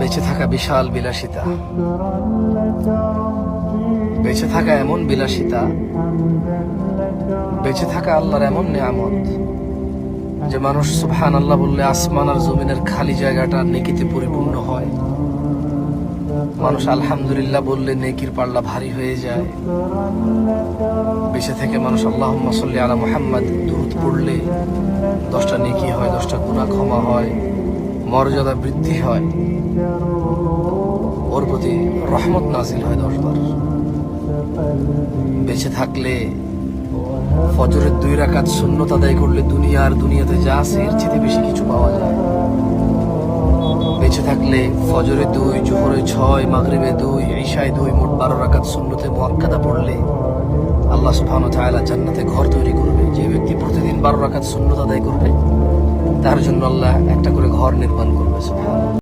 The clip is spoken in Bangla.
বেঁচে থাকা বিশাল বিলাসিতা, বেঁচে থাকা এমন বিলাসিতা, বেঁচে থাকা আল্লাহর এমন নিয়ামত যে মানুষ সুবহানাল্লাহ বললে আসমান আর জমিনের খালি জায়গাটা নেকিতে পরিপূর্ণ হয়। মানুষ আলহামদুলিল্লাহ বললে নেকির পাল্লা ভারী হয়ে যায়। বেঁচে থেকে মানুষ আল্লাহুম্মা সাল্লি আলা মুহাম্মাদ দুরূদ পড়লে 10টা নেকি হয়, 10টা গুনাহ ক্ষমা হয়, মর্যাদা বৃদ্ধি হয়, ওর প্রতি রহমত নাজিল হয় 10 বার। বেঁচে থাকলে ফজরের 2 রাকাত সুন্নত আদায় করলে দুনিয়াতে যা আছে এর চেয়ে বেশি কিছু পাওয়া যায়। বেঁচে থাকলে ফজরে 2, জোহরে 6, মাগরিবে 2, ইশায় 2, মোট 12 রাকাত সুন্নতে মুআক্কাদা পড়লে আল্লাহ সুবহানাহু ওয়া তাআলা জান্নাতে ঘর তৈরি করবে। যে ব্যক্তি প্রতিদিন 12 রাকাত সুন্নত আদায় করবে তার জন্য আল্লাহ একটা করে ঘর নির্মাণ করবে। সুবহানাল্লাহ।